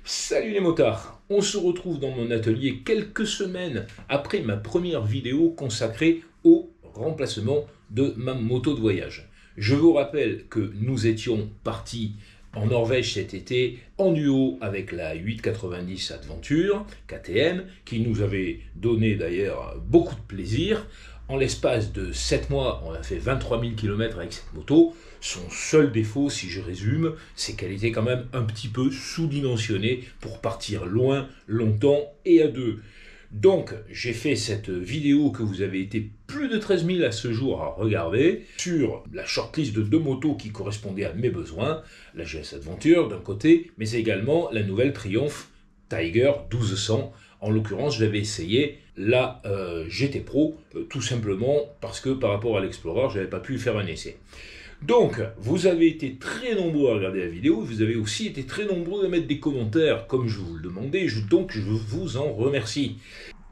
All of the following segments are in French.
Salut les motards, on se retrouve dans mon atelier quelques semaines après ma première vidéo consacrée au remplacement de ma moto de voyage. Je vous rappelle que nous étions partis en Norvège cet été en duo avec la 890 Adventure KTM qui nous avait donné d'ailleurs beaucoup de plaisir. En l'espace de 7 mois, on a fait 23 000 km avec cette moto. Son seul défaut, si je résume, c'est qu'elle était quand même un petit peu sous-dimensionnée pour partir loin, longtemps et à deux. Donc, j'ai fait cette vidéo que vous avez été plus de 13 000 à ce jour à regarder sur la shortlist de 2 motos qui correspondaient à mes besoins, la GS Adventure d'un côté, mais également la nouvelle Triumph Tiger 1200. En l'occurrence, j'avais essayé la GT Pro, tout simplement parce que par rapport à l'Explorer, je n'avais pas pu faire un essai. Donc, vous avez été très nombreux à regarder la vidéo, vous avez aussi été très nombreux à mettre des commentaires, comme je vous le demandais, donc je vous en remercie.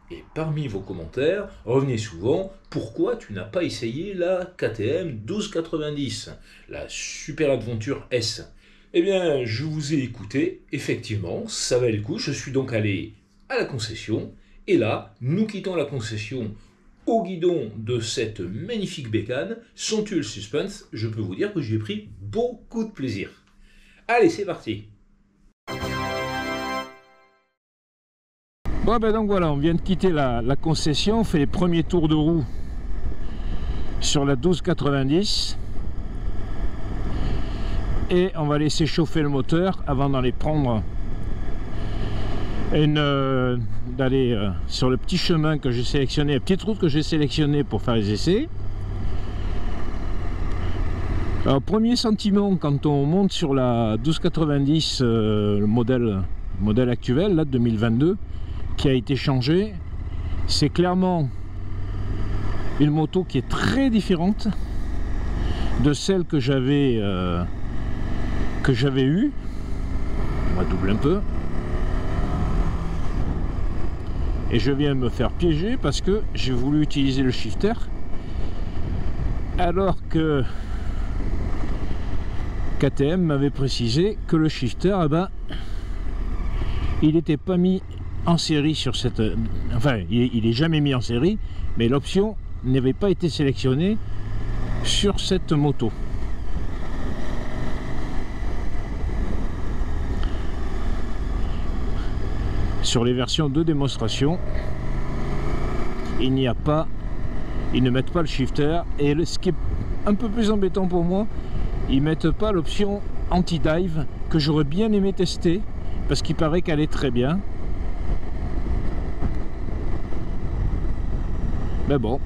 Et parmi vos commentaires, revenez souvent, pourquoi tu n'as pas essayé la KTM 1290, la Super Adventure S? Eh bien, je vous ai écouté, effectivement, ça valait le coup, je suis donc allé à la concession, et là, nous quittons la concession au guidon de cette magnifique bécane, sans tuer le suspense, je peux vous dire que j'y ai pris beaucoup de plaisir. Allez, c'est parti. Bon ben donc voilà, on vient de quitter la concession, on fait les premiers tours de roue sur la 1290 et on va laisser chauffer le moteur avant d'aller prendre d'aller sur le petit chemin que j'ai sélectionné, la petite route que j'ai sélectionnée pour faire les essais. Alors premier sentiment quand on monte sur la 1290, le modèle actuel, là, 2022, qui a été changé, c'est clairement une moto qui est très différente de celle que j'avais eue. On va doubler un peu. Et je viens me faire piéger parce que j'ai voulu utiliser le shifter alors que KTM m'avait précisé que le shifter, eh ben, il n'était pas mis en série sur cette... Enfin, il n'est jamais mis en série, mais l'option n'avait pas été sélectionnée sur cette moto. Sur les versions de démonstration, il n'y a pas, ils ne mettent pas le shifter, et ce qui est un peu plus embêtant pour moi, ils mettent pas l'option anti-dive que j'aurais bien aimé tester parce qu'il paraît qu'elle est très bien. Mais bon,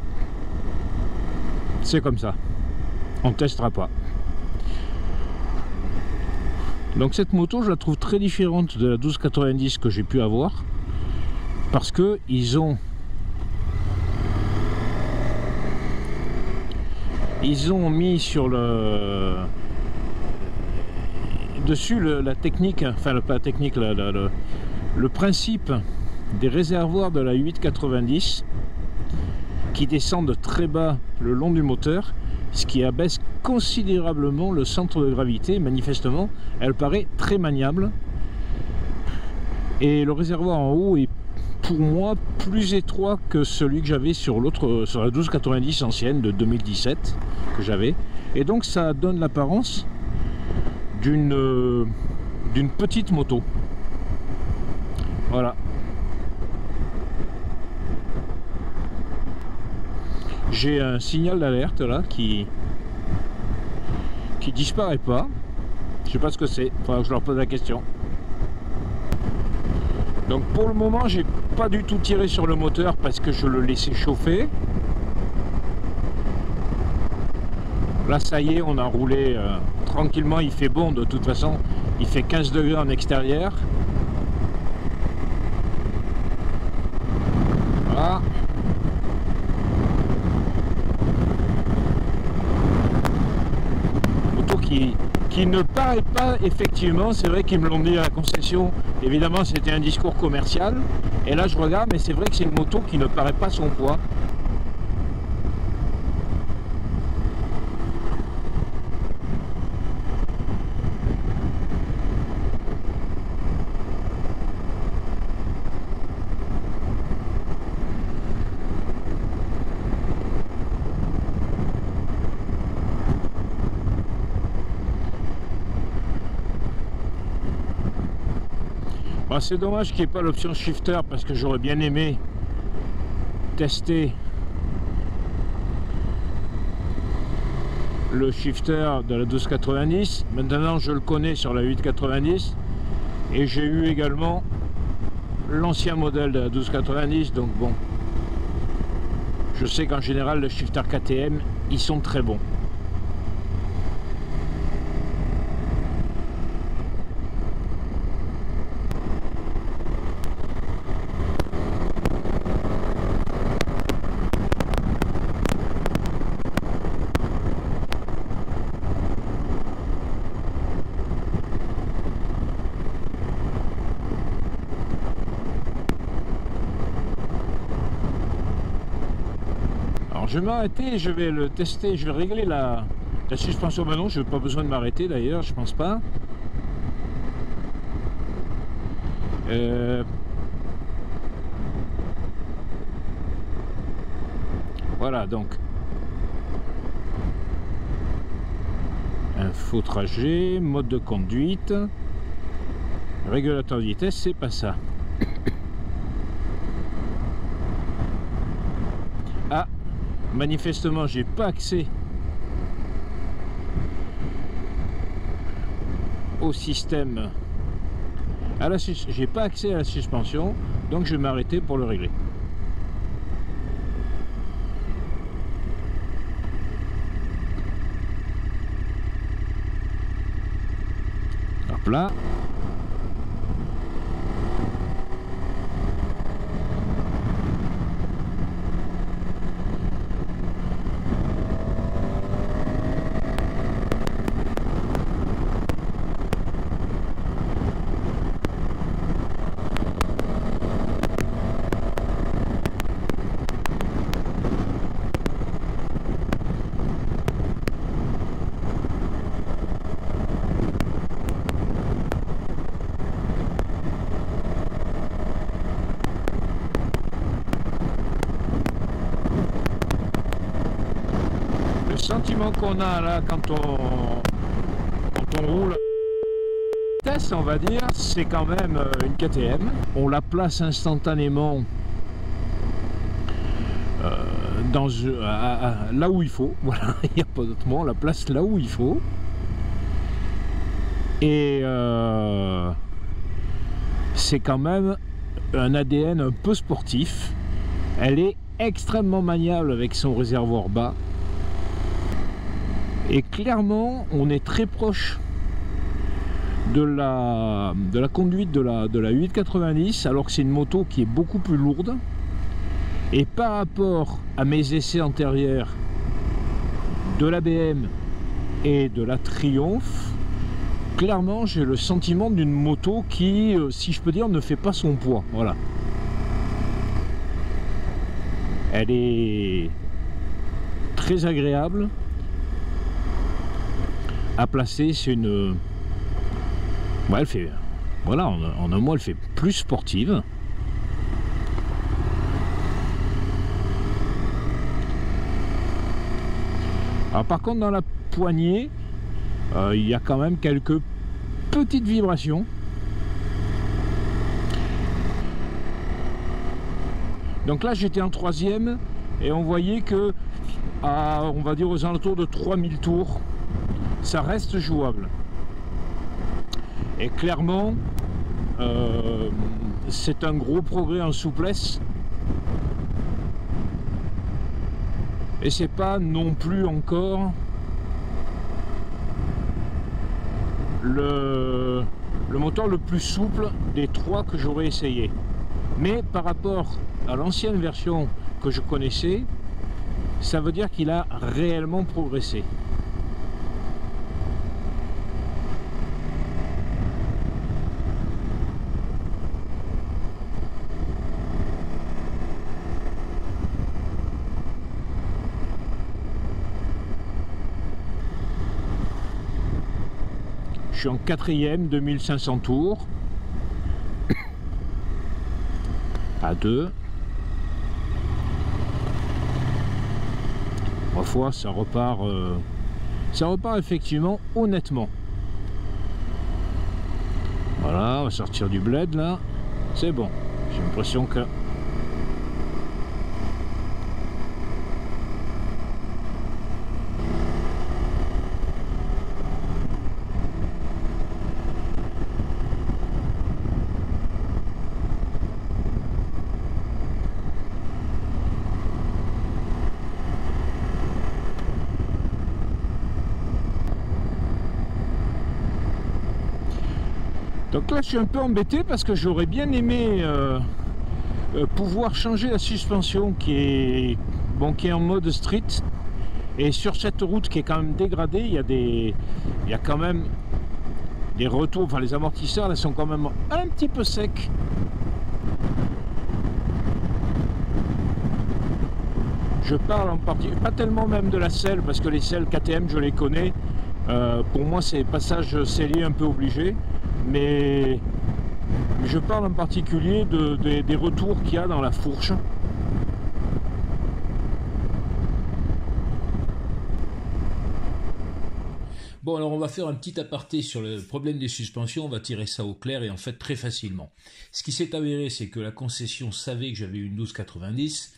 c'est comme ça, on ne testera pas. Donc cette moto, je la trouve très différente de la 1290 que j'ai pu avoir parce que ils ont mis sur le dessus la technique, enfin pas la technique, le principe des réservoirs de la 890 qui descendent très bas le long du moteur, ce qui abaisse considérablement le centre de gravité. Manifestement, elle paraît très maniable. Et le réservoir en haut est pour moi plus étroit que celui que j'avais sur la 1290 ancienne de 2017 que j'avais. Et donc ça donne l'apparence d'une petite moto. Voilà. J'ai un signal d'alerte là qui disparaît pas. Je sais pas ce que c'est. Faudra que je leur pose la question. Donc pour le moment, j'ai pas du tout tiré sur le moteur parce que je le laissais chauffer. Là, ça y est, on a roulé tranquillement. Il fait bon de toute façon. Il fait 15 degrés en extérieur. Voilà. Qui ne paraît pas, effectivement, c'est vrai qu'ils me l'ont dit à la concession, évidemment c'était un discours commercial, et là je regarde, mais c'est vrai que c'est une moto qui ne paraît pas son poids. Bon, c'est dommage qu'il n'y ait pas l'option shifter parce que j'aurais bien aimé tester le shifter de la 1290. Maintenant je le connais sur la 890 et j'ai eu également l'ancien modèle de la 1290, donc bon, je sais qu'en général les shifters KTM ils sont très bons. Je vais m'arrêter, je vais le tester, je vais régler la suspension. Maintenant, je n'ai pas besoin de m'arrêter d'ailleurs, je pense pas. Voilà donc. Info trajet, mode de conduite, régulateur de vitesse, c'est pas ça. Ah, manifestement, j'ai pas accès au système. J'ai pas accès à la suspension, donc je vais m'arrêter pour le régler. Hop là. Sentiment qu'on a là quand on roule vitesse, on va dire, c'est quand même une KTM. On la place instantanément dans là où il faut. Voilà, il n'y a pas d'autre mot, on la place là où il faut. Et c'est quand même un ADN un peu sportif. Elle est extrêmement maniable avec son réservoir bas. Et clairement, on est très proche de la conduite de la 890, alors que c'est une moto qui est beaucoup plus lourde. Et par rapport à mes essais antérieurs de la BM et de la Triumph, clairement, j'ai le sentiment d'une moto qui, si je peux dire, ne fait pas son poids. Voilà. Elle est très agréable à placer. C'est une... Ouais, elle fait... Voilà, en un mot, elle fait plus sportive. Alors par contre, dans la poignée, il y a quand même quelques petites vibrations. Donc là, j'étais en troisième et on voyait que, on va dire aux alentours de 3000 tours, ça reste jouable. Et clairement, c'est un gros progrès en souplesse. Et c'est pas non plus encore le moteur le plus souple des trois que j'aurais essayé. Mais par rapport à l'ancienne version que je connaissais, ça veut dire qu'il a réellement progressé. Je suis en quatrième, 2500 tours à 2. Parfois ça repart effectivement honnêtement. Voilà, Voilà, on va sortir du bled là. C'est bon. J'ai l'impression que... Donc là je suis un peu embêté parce que j'aurais bien aimé pouvoir changer la suspension qui est en mode street, et sur cette route qui est quand même dégradée, il y a quand même des retours, enfin les amortisseurs là sont quand même un petit peu secs. Je parle en partie, pas tellement même de la selle, parce que les selles KTM je les connais, pour moi c'est passage sellier un peu obligé, mais je parle en particulier des retours qu'il y a dans la fourche. Bon, alors on va faire un petit aparté sur le problème des suspensions, on va tirer ça au clair, et en fait très facilement. Ce qui s'est avéré, c'est que la concession savait que j'avais une 1290,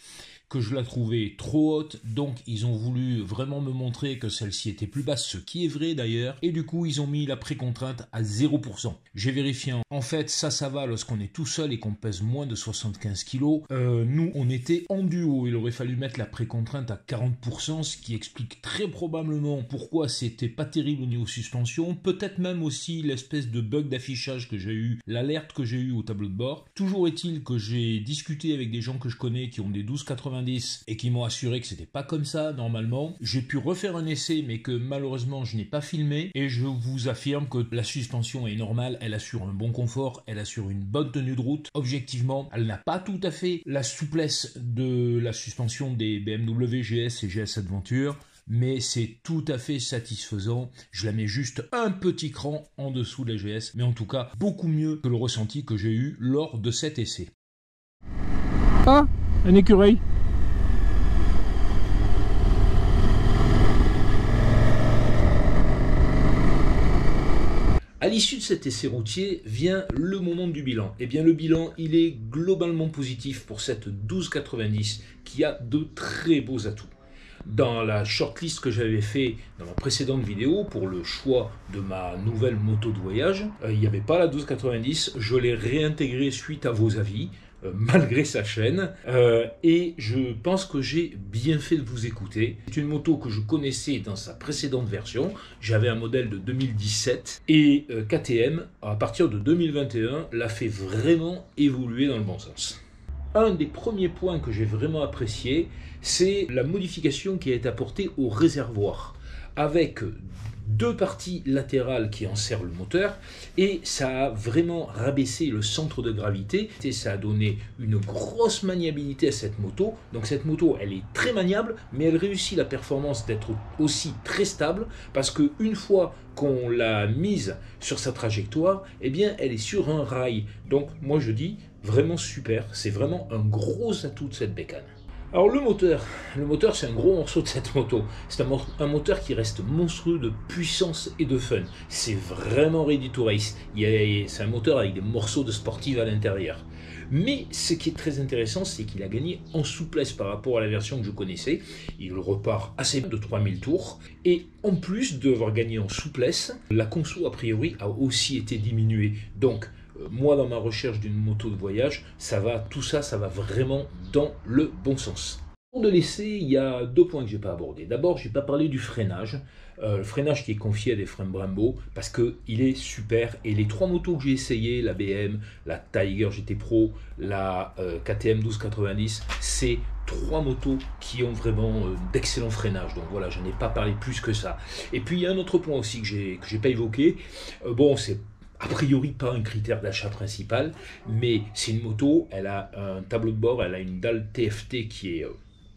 que je la trouvais trop haute, donc ils ont voulu vraiment me montrer que celle-ci était plus basse, ce qui est vrai d'ailleurs, et du coup ils ont mis la précontrainte à 0%. J'ai vérifié, en fait ça va lorsqu'on est tout seul et qu'on pèse moins de 75 kg. Nous on était en duo, il aurait fallu mettre la précontrainte à 40%, ce qui explique très probablement pourquoi c'était pas terrible au niveau suspension, peut-être même aussi l'espèce de bug d'affichage que j'ai eu, l'alerte que j'ai eu au tableau de bord. Toujours est-il que j'ai discuté avec des gens que je connais qui ont des 1290 et qui m'ont assuré que c'était pas comme ça normalement. J'ai pu refaire un essai mais que malheureusement je n'ai pas filmé, et je vous affirme que la suspension est normale, elle assure un bon confort, elle assure une bonne tenue de route. Objectivement, elle n'a pas tout à fait la souplesse de la suspension des BMW GS et GS Adventure, mais c'est tout à fait satisfaisant. Je la mets juste un petit cran en dessous de la GS, mais en tout cas beaucoup mieux que le ressenti que j'ai eu lors de cet essai. Ah, un écureuil. À l'issue de cet essai routier vient le moment du bilan. Eh bien le bilan, il est globalement positif pour cette 1290 qui a de très beaux atouts. Dans la shortlist que j'avais fait dans ma précédente vidéo pour le choix de ma nouvelle moto de voyage, il n'y avait pas la 1290, je l'ai réintégrée suite à vos avis, malgré sa chaîne, et je pense que j'ai bien fait de vous écouter. C'est une moto que je connaissais dans sa précédente version, j'avais un modèle de 2017, et KTM, à partir de 2021, l'a fait vraiment évoluer dans le bon sens. Un des premiers points que j'ai vraiment apprécié, c'est la modification qui a été apportée au réservoir, avec deux parties latérales qui enserrent le moteur, et ça a vraiment rabaissé le centre de gravité, et ça a donné une grosse maniabilité à cette moto. Donc cette moto, elle est très maniable, mais elle réussit la performance d'être aussi très stable, parce qu'une fois qu'on l'a mise sur sa trajectoire, eh bien elle est sur un rail. Donc moi je dis vraiment super, c'est vraiment un gros atout de cette bécane. Alors le moteur c'est un gros morceau de cette moto. C'est un moteur qui reste monstrueux de puissance et de fun. C'est vraiment ready to race. C'est un moteur avec des morceaux de sportive à l'intérieur. Mais ce qui est très intéressant, c'est qu'il a gagné en souplesse par rapport à la version que je connaissais. Il repart assez de 3000 tours. Et en plus d'avoir gagné en souplesse, la conso a priori a aussi été diminuée. Donc moi, dans ma recherche d'une moto de voyage, tout ça va vraiment dans le bon sens. Pour de l'essai, il y a deux points que je n'ai pas abordés. D'abord, je n'ai pas parlé du freinage. Le freinage qui est confié à des freins Brembo, parce qu'il est super. Et les trois motos que j'ai essayées, la BM, la Tiger GT Pro, la KTM 1290, c'est trois motos qui ont vraiment d'excellents freinages. Donc voilà, je n'en ai pas parlé plus que ça. Et puis, il y a un autre point aussi que j'ai pas évoqué. Bon, c'est a priori pas un critère d'achat principal, mais c'est une moto, elle a un tableau de bord, elle a une dalle TFT qui est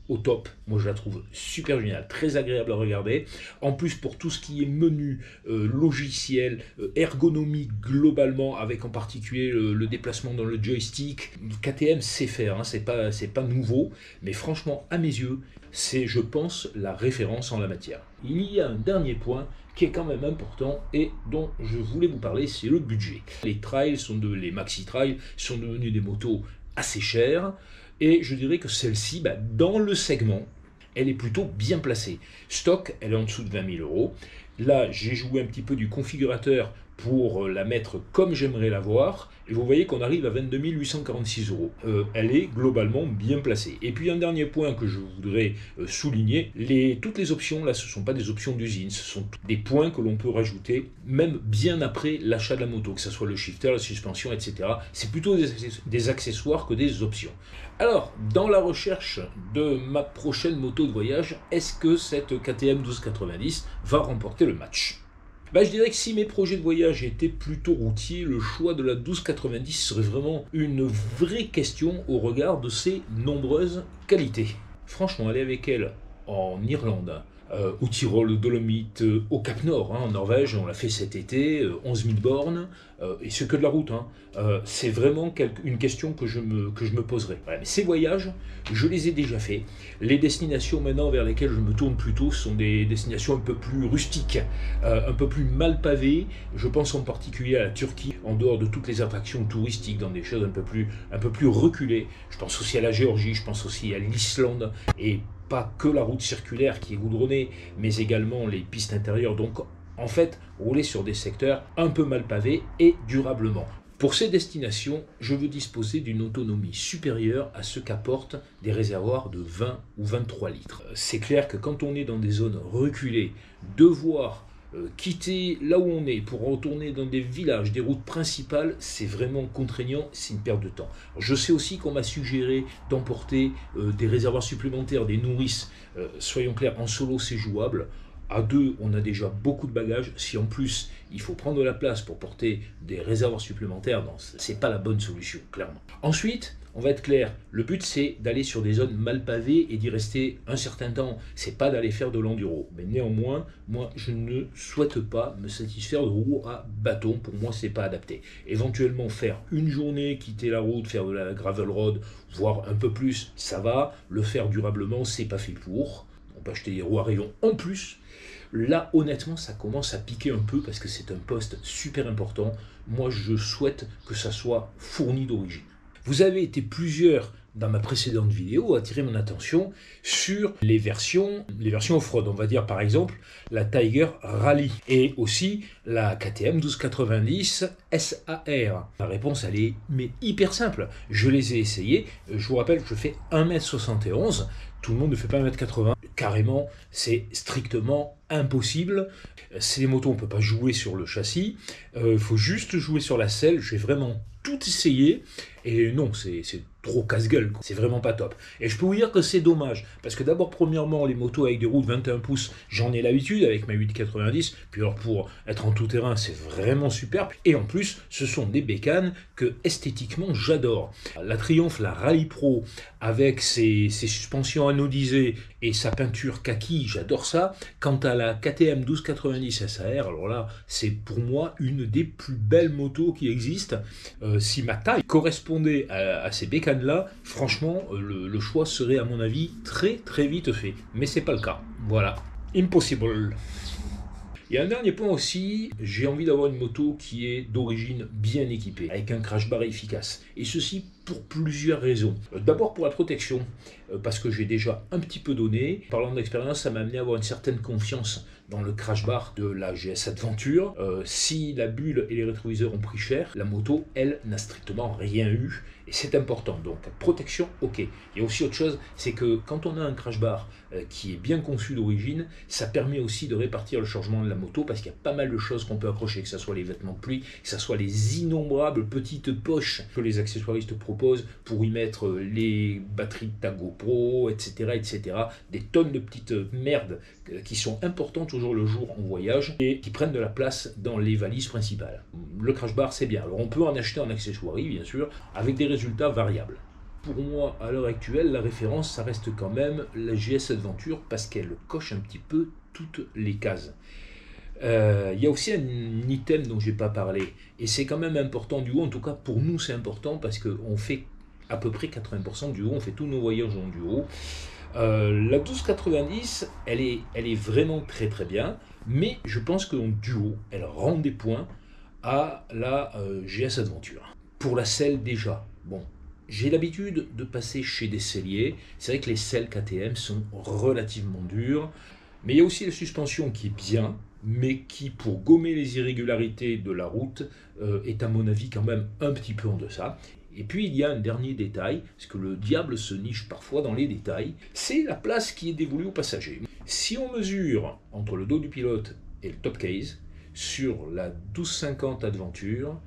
au top. Moi je la trouve super géniale, très agréable à regarder. En plus pour tout ce qui est menu, logiciel, ergonomie globalement, avec en particulier le déplacement dans le joystick, KTM sait faire, hein, c'est pas nouveau, mais franchement à mes yeux, c'est je pense la référence en la matière. Il y a un dernier point qui est quand même important et dont je voulais vous parler, c'est le budget. Les trails les maxi trails sont devenus des motos assez chères et je dirais que celle-ci, dans le segment, elle est plutôt bien placée. Stock, elle est en dessous de 20 000 euros. Là, j'ai joué un petit peu du configurateur pour la mettre comme j'aimerais la voir. Et vous voyez qu'on arrive à 22 846 euros. Elle est globalement bien placée. Et puis un dernier point que je voudrais souligner, toutes les options, là, ce ne sont pas des options d'usine, ce sont des points que l'on peut rajouter, même bien après l'achat de la moto, que ce soit le shifter, la suspension, etc. C'est plutôt des accessoires que des options. Alors, dans la recherche de ma prochaine moto de voyage, est-ce que cette KTM 1290 va remporter le match ? Je dirais que si mes projets de voyage étaient plutôt routiers, le choix de la 1290 serait vraiment une vraie question au regard de ses nombreuses qualités. Franchement, aller avec elle en Irlande, au Tyrol, au Dolomites, au Cap Nord, en Norvège, on l'a fait cet été, 11 000 bornes, et c'est que de la route. C'est vraiment une question que je me poserai. Voilà, mais ces voyages, je les ai déjà faits. Les destinations maintenant vers lesquelles je me tourne plutôt sont des destinations un peu plus rustiques, un peu plus mal pavées. Je pense en particulier à la Turquie, en dehors de toutes les attractions touristiques, dans des choses un peu plus reculées. Je pense aussi à la Géorgie, je pense aussi à l'Islande, et pas que la route circulaire qui est goudronnée, mais également les pistes intérieures. Donc, en fait, rouler sur des secteurs un peu mal pavés et durablement. Pour ces destinations, je veux disposer d'une autonomie supérieure à ce qu'apportent des réservoirs de 20 ou 23 litres. C'est clair que quand on est dans des zones reculées, devoir quitter là où on est pour retourner dans des villages, des routes principales, c'est vraiment contraignant, c'est une perte de temps. Je sais aussi qu'on m'a suggéré d'emporter des réservoirs supplémentaires, des nourrices. Soyons clairs, en solo c'est jouable. À deux, on a déjà beaucoup de bagages. Si en plus, il faut prendre de la place pour porter des réservoirs supplémentaires, non, c'est pas la bonne solution, clairement. Ensuite, on va être clair, le but c'est d'aller sur des zones mal pavées et d'y rester un certain temps. C'est pas d'aller faire de l'enduro. Mais néanmoins, moi, je ne souhaite pas me satisfaire de roues à bâton. Pour moi, c'est pas adapté. Éventuellement, faire une journée, quitter la route, faire de la gravel road, voire un peu plus, ça va. Le faire durablement, c'est pas fait pour. On peut acheter des roues à rayons en plus. Là, honnêtement, ça commence à piquer un peu parce que c'est un poste super important. Moi, je souhaite que ça soit fourni d'origine. Vous avez été plusieurs dans ma précédente vidéo à attirer mon attention sur les versions off-road. On va dire par exemple la Tiger Rally et aussi la KTM 1290 SAR. La réponse, elle est hyper simple. Je les ai essayées. Je vous rappelle que je fais 1m71. Tout le monde ne fait pas 1m80. Carrément, c'est strictement impossible. C'est des motos, on ne peut pas jouer sur le châssis. Il faut juste jouer sur la selle. J'ai vraiment tout essayé. Et non, c'est trop casse-gueule. C'est vraiment pas top. Et je peux vous dire que c'est dommage. Parce que d'abord, premièrement, les motos avec des roues de 21 pouces, j'en ai l'habitude avec ma 890. Puis alors, pour être en tout terrain, c'est vraiment superbe. Et en plus, ce sont des bécanes que esthétiquement, j'adore. La Triumph, la Rally Pro, avec ses suspensions anodisées et sa peinture kaki, j'adore ça. Quant à la KTM 1290 SAR, alors là, c'est pour moi une des plus belles motos qui existent. Si ma taille correspondait à ces bécanes-là, franchement, le choix serait à mon avis très très vite fait. Mais c'est pas le cas. Voilà. Impossible. Il y a un dernier point aussi, j'ai envie d'avoir une moto qui est d'origine bien équipée, avec un crash bar efficace. Et ceci pour plusieurs raisons. D'abord pour la protection, parce que j'ai déjà un petit peu donné. Parlant d'expérience, ça m'a amené à avoir une certaine confiance dans le crash bar de la GS Adventure. Si la bulle et les rétroviseurs ont pris cher, la moto, elle, n'a strictement rien eu. Et c'est important. Donc, protection, ok. Il y a aussi autre chose, c'est que quand on a un crash bar qui est bien conçu d'origine, ça permet aussi de répartir le chargement de la moto, parce qu'il y a pas mal de choses qu'on peut accrocher, que ce soit les vêtements de pluie, que ce soit les innombrables petites poches que les accessoiristes proposent pour y mettre les batteries de ta GoPro, etc., etc. Des tonnes de petites merdes qui sont importantes au jour le jour en voyage et qui prennent de la place dans les valises principales. Le crash bar, c'est bien. Alors, on peut en acheter en accessoirie, bien sûr, avec des résultats variables. Pour moi, à l'heure actuelle, la référence, ça reste quand même la GS Adventure parce qu'elle coche un petit peu toutes les cases. Il y a aussi un item dont je n'ai pas parlé, et c'est quand même important du haut, en tout cas pour nous c'est important parce qu'on fait à peu près 80% du haut, on fait tous nos voyages en duo. La 1290, elle est vraiment très très bien, mais je pense qu'en duo, elle rend des points à la GS Adventure. Pour la selle déjà, bon, j'ai l'habitude de passer chez des selliers. C'est vrai que les selles KTM sont relativement dures, mais il y a aussi la suspension qui est bien, mais qui, pour gommer les irrégularités de la route, est à mon avis quand même un petit peu en deçà. Et puis il y a un dernier détail, parce que le diable se niche parfois dans les détails, c'est la place qui est dévolue aux passagers. Si on mesure entre le dos du pilote et le top case, sur la 1250 Adventure,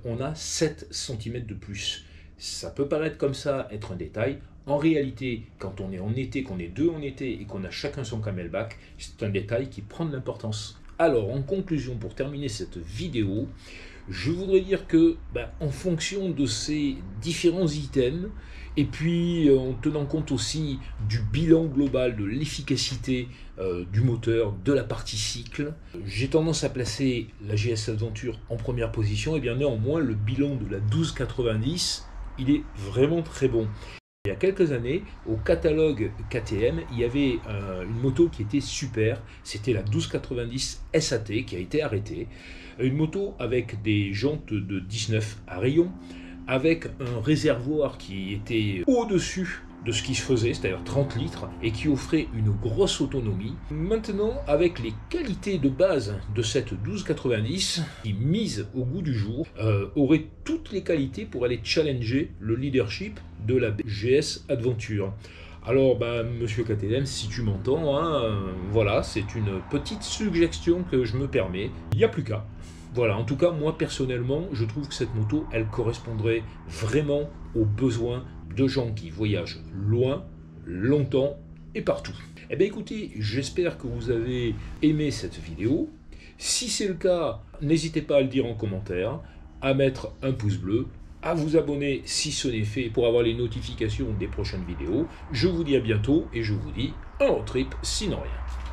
on a 7 cm de plus. Ça peut paraître comme ça être un détail. En réalité, quand on est en été, qu'on est deux en été et qu'on a chacun son camelback, c'est un détail qui prend de l'importance. Alors, en conclusion, pour terminer cette vidéo, je voudrais dire que, en fonction de ces différents items, et puis en tenant compte aussi du bilan global, de l'efficacité du moteur, de la partie cycle, j'ai tendance à placer la GS Adventure en première position, et bien néanmoins le bilan de la 1290, il est vraiment très bon. Il y a quelques années, au catalogue KTM, il y avait une moto qui était super, c'était la 1290 SAT qui a été arrêtée. Une moto avec des jantes de 19 à rayon, avec un réservoir qui était au-dessus de ce qui se faisait, c'est-à-dire 30 litres, et qui offrait une grosse autonomie. Maintenant, avec les qualités de base de cette 1290, qui, mise au goût du jour, aurait toutes les qualités pour aller challenger le leadership de la GS Adventure. Alors, monsieur KTM, si tu m'entends, voilà, c'est une petite suggestion que je me permets. Il n'y a plus qu'à. Voilà, en tout cas, moi personnellement, je trouve que cette moto, elle correspondrait vraiment aux besoins de gens qui voyagent loin, longtemps et partout. Eh bien écoutez, j'espère que vous avez aimé cette vidéo. Si c'est le cas, n'hésitez pas à le dire en commentaire, à mettre un pouce bleu, à vous abonner si ce n'est fait pour avoir les notifications des prochaines vidéos. Je vous dis à bientôt et je vous dis un road trip sinon rien.